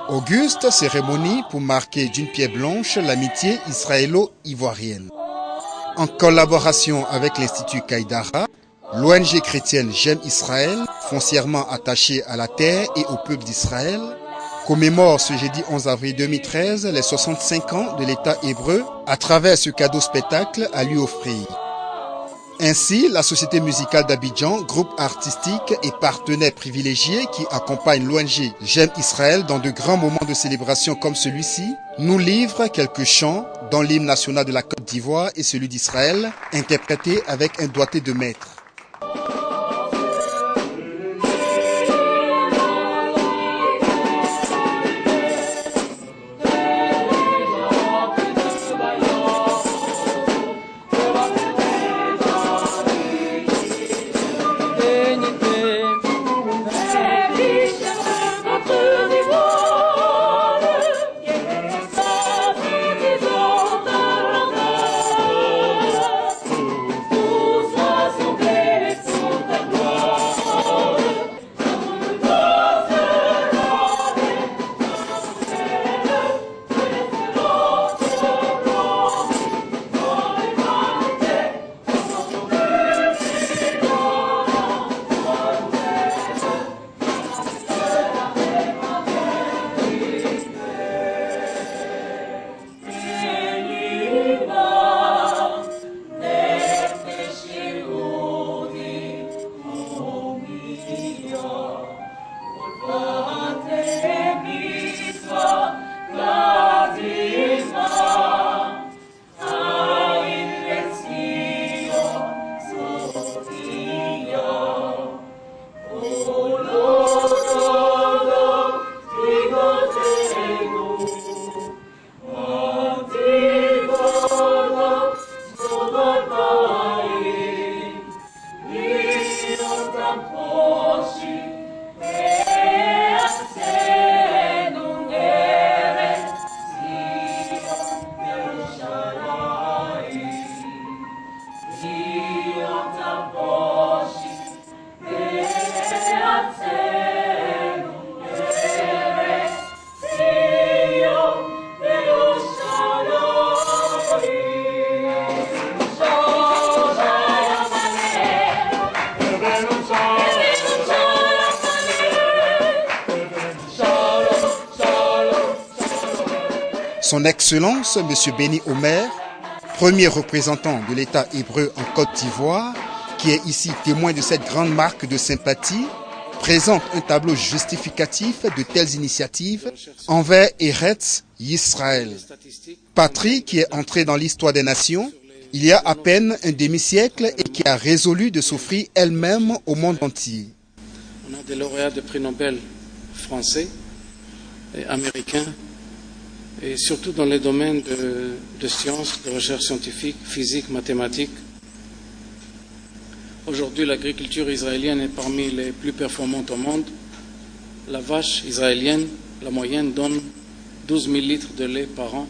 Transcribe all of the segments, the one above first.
Auguste cérémonie pour marquer d'une pierre blanche l'amitié israélo-ivoirienne. En collaboration avec l'Institut Kaïdara, l'ONG chrétienne J'aime Israël, foncièrement attachée à la terre et au peuple d'Israël, commémore ce jeudi 11 avril 2013 les 65 ans de l'État hébreu à travers ce cadeau spectacle à lui offrir. Ainsi, la Société musicale d'Abidjan, groupe artistique et partenaire privilégié qui accompagne l'ONG J'aime Israël dans de grands moments de célébration comme celui-ci, nous livre quelques chants dont l'hymne national de la Côte d'Ivoire et celui d'Israël, interprétés avec un doigté de maître. Son Excellence, M. Béni Omer, premier représentant de l'État hébreu en Côte d'Ivoire, qui est ici témoin de cette grande marque de sympathie, présente un tableau justificatif de telles initiatives envers Eretz Yisraël, patrie qui est entrée dans l'histoire des nations il y a à peine un demi-siècle et qui a résolu de s'offrir elle-même au monde entier. On a des lauréats de prix Nobel français et américains, et surtout dans les domaines de sciences, de recherche scientifique, physique, mathématiques. Aujourd'hui, l'agriculture israélienne est parmi les plus performantes au monde. La vache israélienne, la moyenne, donne 12 000 litres de lait par an,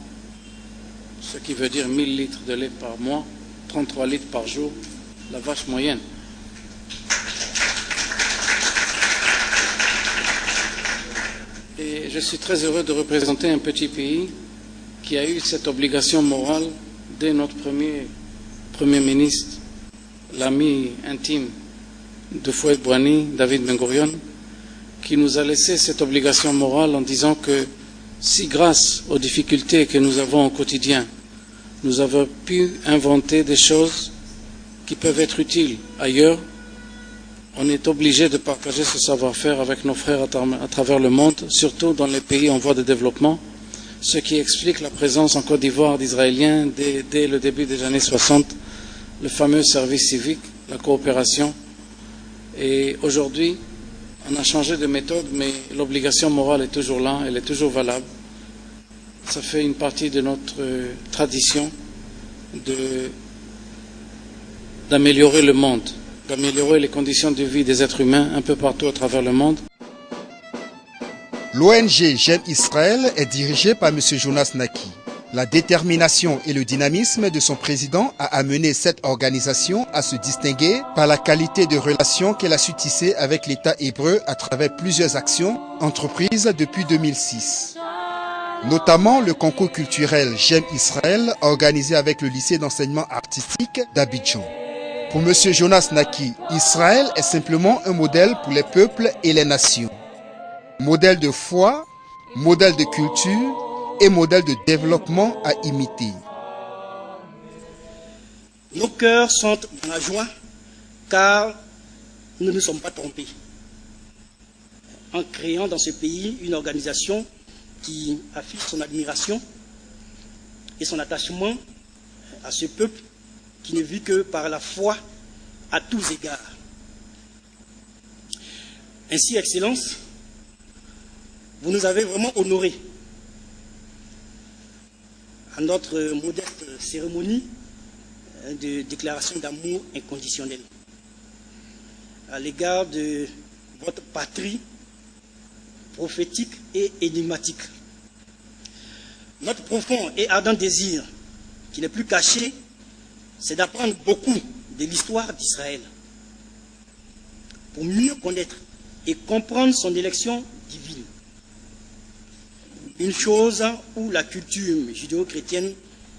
ce qui veut dire 1 000 litres de lait par mois, 33 litres par jour, la vache moyenne. Et je suis très heureux de représenter un petit pays qui a eu cette obligation morale dès notre premier ministre, l'ami intime de Fouad Bouani, David Ben Gourion, qui nous a laissé cette obligation morale en disant que si grâce aux difficultés que nous avons au quotidien, nous avons pu inventer des choses qui peuvent être utiles ailleurs, on est obligé de partager ce savoir-faire avec nos frères à travers le monde, surtout dans les pays en voie de développement, ce qui explique la présence en Côte d'Ivoire d'Israéliens dès le début des années 60, le fameux service civique, la coopération. Et aujourd'hui, on a changé de méthode, mais l'obligation morale est toujours là, elle est toujours valable. Ça fait une partie de notre tradition d'améliorer le monde, d'améliorer les conditions de vie des êtres humains un peu partout à travers le monde. L'ONG J'aime Israël est dirigée par M. Jonas Naki. La détermination et le dynamisme de son président a amené cette organisation à se distinguer par la qualité de relations qu'elle a su tisser avec l'État hébreu à travers plusieurs actions entreprises depuis 2006. Notamment le concours culturel J'aime Israël organisé avec le lycée d'enseignement artistique d'Abidjan. Pour M. Jonas Naki, Israël est simplement un modèle pour les peuples et les nations. Modèle de foi, modèle de culture et modèle de développement à imiter. Nos cœurs sont dans la joie car nous ne nous sommes pas trompés. En créant dans ce pays une organisation qui affiche son admiration et son attachement à ce peuple qui ne vit que par la foi à tous égards. Ainsi, Excellence, vous nous avez vraiment honorés à notre modeste cérémonie de déclaration d'amour inconditionnel à l'égard de votre patrie prophétique et énigmatique. Notre profond et ardent désir, qui n'est plus caché, c'est d'apprendre beaucoup de l'histoire d'Israël pour mieux connaître et comprendre son élection divine. Une chose où la culture judéo-chrétienne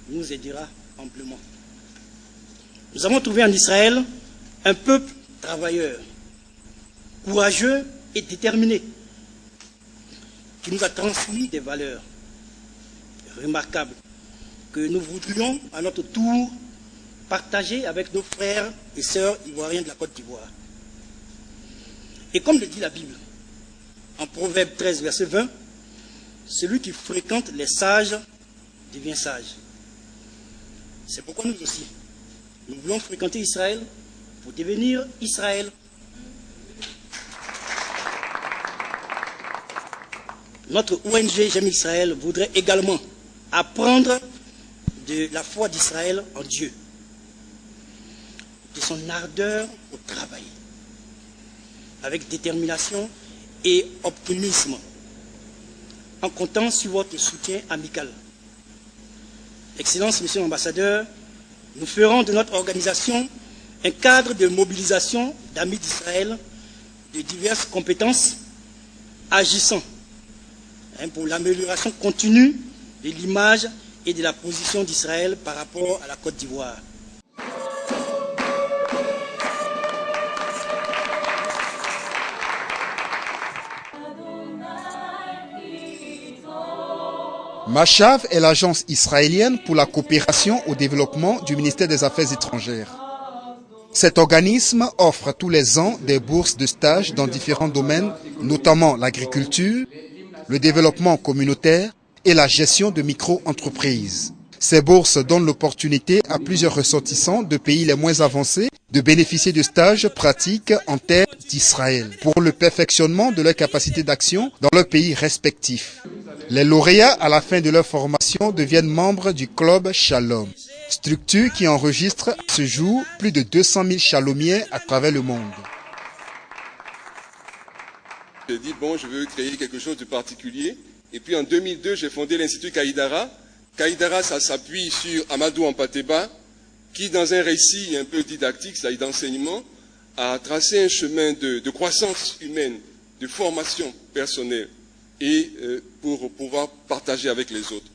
nous aidera amplement. Nous avons trouvé en Israël un peuple travailleur, courageux et déterminé, qui nous a transmis des valeurs remarquables que nous voudrions à notre tour partager avec nos frères et sœurs ivoiriens de la Côte d'Ivoire. Et comme le dit la Bible, en Proverbe 13, verset 20, celui qui fréquente les sages devient sage. C'est pourquoi nous aussi, nous voulons fréquenter Israël pour devenir Israël. Notre ONG J'aime Israël voudrait également apprendre de la foi d'Israël en Dieu, de son ardeur au travail, avec détermination et optimisme, en comptant sur votre soutien amical. Excellence, Monsieur l'Ambassadeur, nous ferons de notre organisation un cadre de mobilisation d'amis d'Israël de diverses compétences, agissant pour l'amélioration continue de l'image et de la position d'Israël par rapport à la Côte d'Ivoire. Machav est l'agence israélienne pour la coopération au développement du ministère des Affaires étrangères. Cet organisme offre tous les ans des bourses de stage dans différents domaines, notamment l'agriculture, le développement communautaire et la gestion de micro-entreprises. Ces bourses donnent l'opportunité à plusieurs ressortissants de pays les moins avancés de bénéficier de stages pratiques en terre d'Israël pour le perfectionnement de leur capacité d'action dans leurs pays respectifs. Les lauréats, à la fin de leur formation, deviennent membres du Club Shalom, structure qui enregistre à ce jour plus de 200 000 chalomiens à travers le monde. J'ai dit, bon, je veux créer quelque chose de particulier. Et puis en 2002, j'ai fondé l'Institut Kaïdara. Kaïdara, ça s'appuie sur Amadou Ampateba, qui, dans un récit un peu didactique, c'est-à-dire d'enseignement, a tracé un chemin de croissance humaine, de formation personnelle, et pour pouvoir partager avec les autres.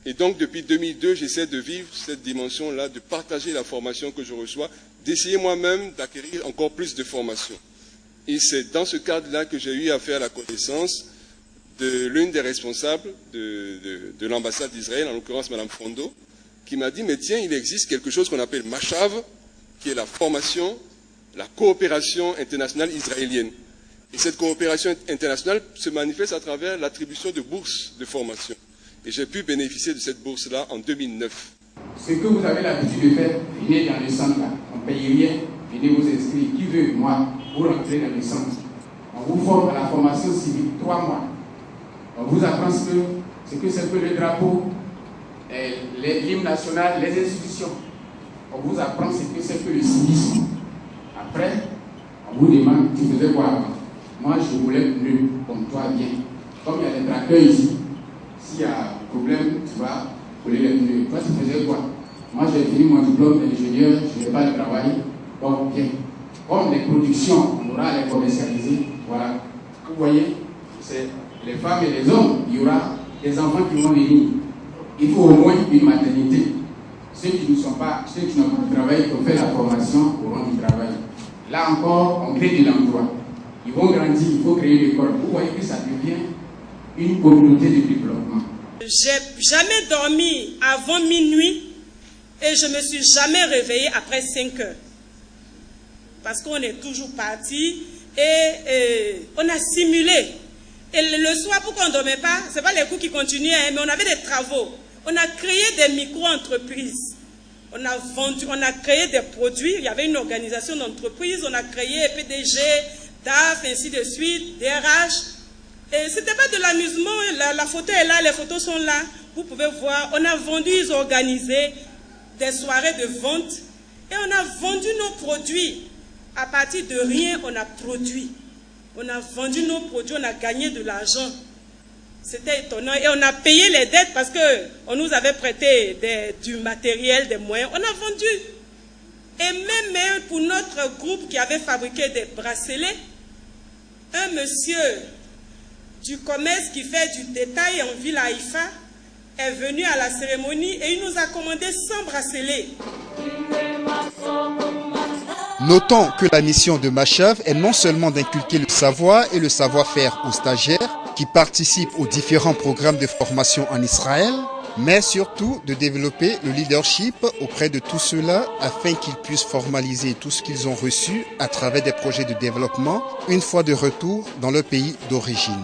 Et donc, depuis 2002, j'essaie de vivre cette dimension-là, de partager la formation que je reçois, d'essayer moi-même d'acquérir encore plus de formation. Et c'est dans ce cadre-là que j'ai eu à faire la connaissance de l'une des responsables de l'ambassade d'Israël, en l'occurrence Mme Fondo, qui m'a dit, mais tiens, il existe quelque chose qu'on appelle Machav, qui est la formation, la coopération internationale israélienne. Et cette coopération internationale se manifeste à travers l'attribution de bourses de formation. Et j'ai pu bénéficier de cette bourse-là en 2009. Ce que vous avez l'habitude de faire, venez dans le centre là, on ne paye rien, venez vous inscrire. Qui veut, moi, vous rentrez dans le centre. On vous forme à la formation civique 3 mois. On vous apprend ce que c'est que le drapeau, l'hymne national, les institutions. On vous apprend ce que c'est que le civisme. Après, on vous demande, tu faisais quoi avant? Moi, je voulais mieux, comme toi, bien. Comme il y a des traqueurs ici, s'il y a un problème, tu vas couler les pneus. Toi, tu faisais quoi? Moi, j'ai fini mon diplôme d'ingénieur, je n'ai pas de travail. Bon, bien. Comme les productions, on aura à les commercialiser. Voilà. Vous voyez, c'est les femmes et les hommes, il y aura des enfants qui vont venir. Il faut au moins une maternité. Ceux qui n'ont pas de travail, qui ont fait la formation, auront du travail. Là encore, on crée de l'emploi. Ils vont grandir, il faut créer l'école. Vous voyez que ça devient une communauté de développement. J'ai jamais dormi avant minuit et je me suis jamais réveillée après 5 heures. Parce qu'on est toujours parti et on a simulé. Et le soir, pourquoi on ne dormait pas, ce n'est pas les cours qui continuaient, mais on avait des travaux. On a créé des micro-entreprises. On a créé des produits. Il y avait une organisation d'entreprise. On a créé PDG, DAF, ainsi de suite, DRH. Et ce n'était pas de l'amusement. La photo est là, les photos sont là. Vous pouvez voir. On a vendu, ils ont organisé des soirées de vente. Et on a vendu nos produits. À partir de rien, on a produit. On a vendu nos produits, on a gagné de l'argent. C'était étonnant. Et on a payé les dettes parce qu'on nous avait prêté du matériel, des moyens. On a vendu. Et même pour notre groupe qui avait fabriqué des bracelets, un monsieur du commerce qui fait du détail en ville Haïfa est venu à la cérémonie et il nous a commandé 100 bracelets. Notons que la mission de Machav est non seulement d'inculquer le savoir et le savoir-faire aux stagiaires qui participent aux différents programmes de formation en Israël, mais surtout de développer le leadership auprès de tous ceux-là afin qu'ils puissent formaliser tout ce qu'ils ont reçu à travers des projets de développement une fois de retour dans leur pays d'origine.